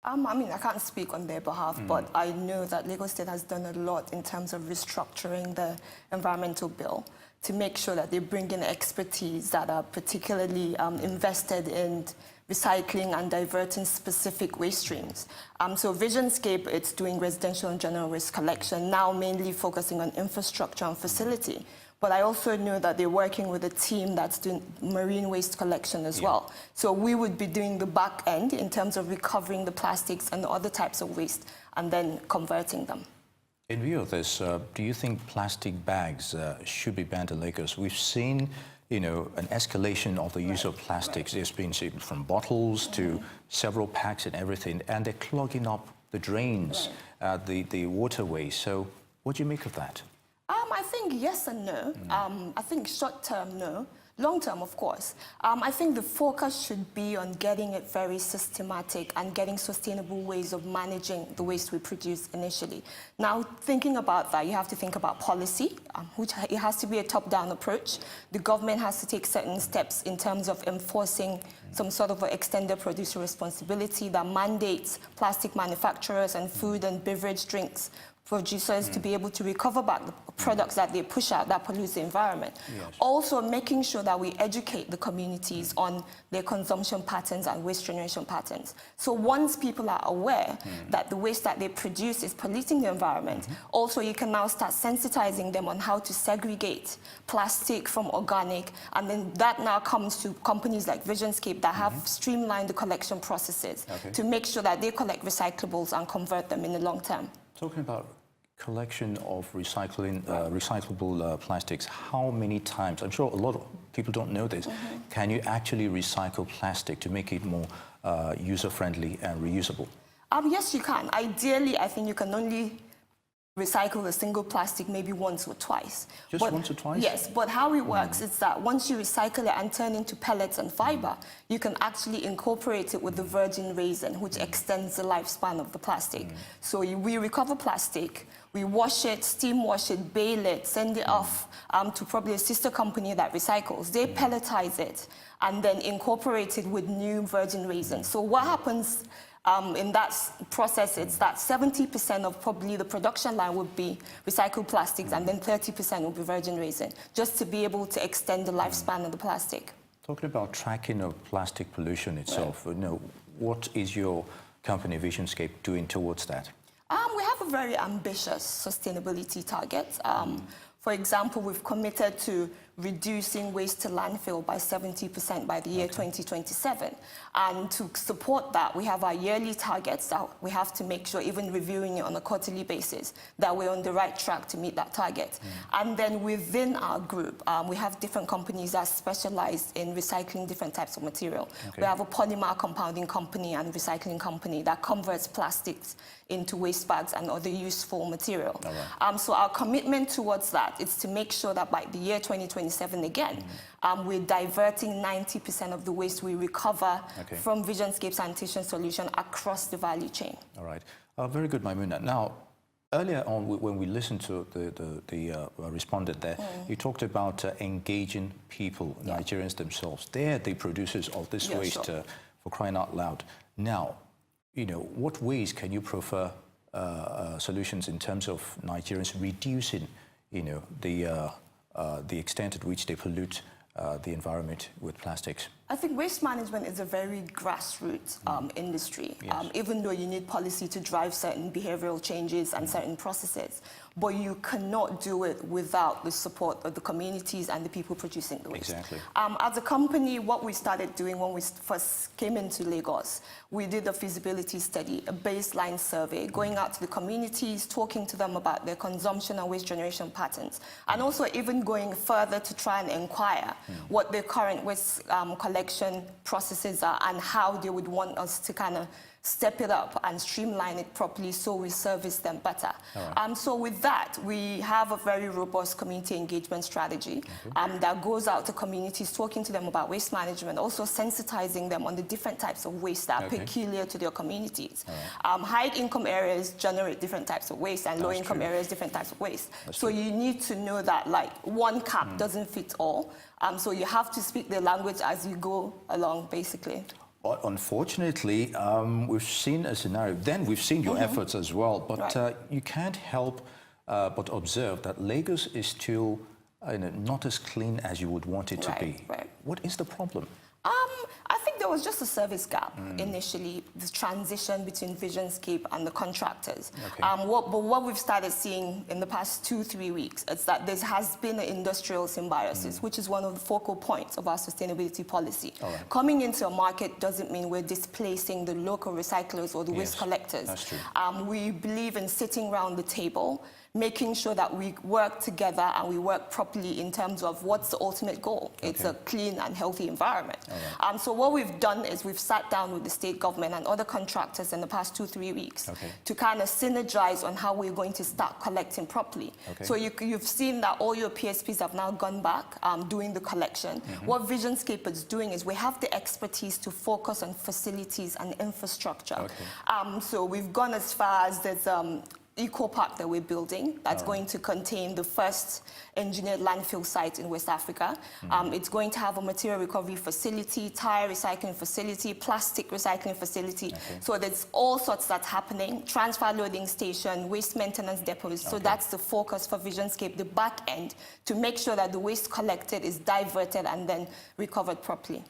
I mean, I can't speak on their behalf, but I know that Lagos State has done a lot in terms of restructuring the environmental bill to make sure that they bring in expertise that are particularly invested in recycling and diverting specific waste streams. So VISIONSCAPE, it's doing residential and general waste collection, now mainly focusing on infrastructure and facility. But I also know that they're working with a team that's doing marine waste collection as well. So we would be doing the back end in terms of recovering the plastics and other types of waste and then converting them. In view of this, do you think plastic bags should be banned in Lagos? We've seen, you know, an escalation of the use of plastics. It's been from bottles to several packs and everything, and they're clogging up the drains, the waterways. So what do you make of that? I think yes and no. I think short term, no. Long term, of course. I think the focus should be on getting it very systematic and getting sustainable ways of managing the waste we produce initially. Now, thinking about that, you have to think about policy, which it has to be a top-down approach. The government has to take certain steps in terms of enforcing some sort of extended producer responsibility that mandates plastic manufacturers and food and beverage drinks producers to be able to recover back the products that they push out that pollute the environment. Yes. Also making sure that we educate the communities on their consumption patterns and waste generation patterns. So once people are aware that the waste that they produce is polluting the environment, also you can now start sensitizing them on how to segregate plastic from organic, and then that now comes to companies like VISIONSCAPE that have streamlined the collection processes to make sure that they collect recyclables and convert them in the long term. Talking about collection of recyclable plastics, how many times, I'm sure a lot of people don't know this, can you actually recycle plastic to make it more user-friendly and reusable? Yes, you can. Ideally, I think you can only recycle a single plastic maybe once or twice. Just once or twice? Yes, but how it works is that once you recycle it and turn into pellets and fiber, you can actually incorporate it with the virgin resin, which extends the lifespan of the plastic. So we recover plastic, we wash it, steam wash it, bale it, send it off to probably a sister company that recycles. They pelletize it and then incorporate it with new virgin resin. So what happens in that process, it's that 70% of probably the production line would be recycled plastics and then 30% will be virgin resin, just to be able to extend the lifespan of the plastic. Talking about tracking of plastic pollution itself, you know, what is your company VISIONSCAPE doing towards that? We have a very ambitious sustainability target. For example, we've committed to reducing waste to landfill by 70% by the year 2027. And to support that, we have our yearly targets that we have to make sure, even reviewing it on a quarterly basis, that we're on the right track to meet that target. And then within our group, we have different companies that specialize in recycling different types of material. We have a polymer compounding company and recycling company that converts plastics into waste bags and other useful material. So our commitment towards that is to make sure that by the year 2027 again, we're diverting 90% of the waste we recover from VISIONSCAPE sanitation solution across the value chain. All right. Very good, Maimuna. Now, earlier on, when we listened to the respondent there, you talked about engaging people, Nigerians themselves. They're the producers of this waste, for crying out loud. Now, you know, what ways can you prefer solutions in terms of Nigerians reducing, you know, the extent at which they pollute the environment with plastics? I think waste management is a very grassroots industry, even though you need policy to drive certain behavioral changes and certain processes. But you cannot do it without the support of the communities and the people producing the waste. Exactly. As a company, what we started doing when we first came into Lagos, we did a feasibility study, a baseline survey, going out to the communities, talking to them about their consumption and waste generation patterns, and also even going further to try and inquire what their current waste collection processes are and how they would want us to kind of step it up and streamline it properly so we service them better. So with that, we have a very robust community engagement strategy that goes out to communities, talking to them about waste management, also sensitizing them on the different types of waste that are peculiar to their communities. High-income areas generate different types of waste, and low-income areas different types of waste. So you need to know that, like, one cap doesn't fit all. So you have to speak the language as you go along, basically. Unfortunately, we've seen a scenario. Then we've seen your efforts as well, but Right. you can't help but observe that Lagos is still not as clean as you would want it to be. Right. What is the problem? I think there was just a service gap initially, the transition between VISIONSCAPE and the contractors. Okay. But what we've started seeing in the past 2-3 weeks is that there has been an industrial symbiosis, which is one of the focal points of our sustainability policy. All right. Coming into a market doesn't mean we're displacing the local recyclers or the waste Yes, collectors. that's true. We believe in sitting around the table, making sure that we work together and we work properly in terms of what's the ultimate goal. It's Okay. a clean and healthy environment. All right. So what we've done is we've sat down with the state government and other contractors in the past 2-3 weeks Okay. to kind of synergize on how we're going to start collecting properly. Okay. So you've seen that all your PSPs have now gone back doing the collection. What VISIONSCAPE is doing is we have the expertise to focus on facilities and infrastructure. Okay. So we've gone as far as there's eco park that we're building that's going to contain the first engineered landfill site in West Africa. It's going to have a material recovery facility, tire recycling facility, plastic recycling facility. Okay. So there's all sorts that's happening. Transfer loading station, waste maintenance depots. So that's the focus for VISIONSCAPE, the back end, to make sure that the waste collected is diverted and then recovered properly.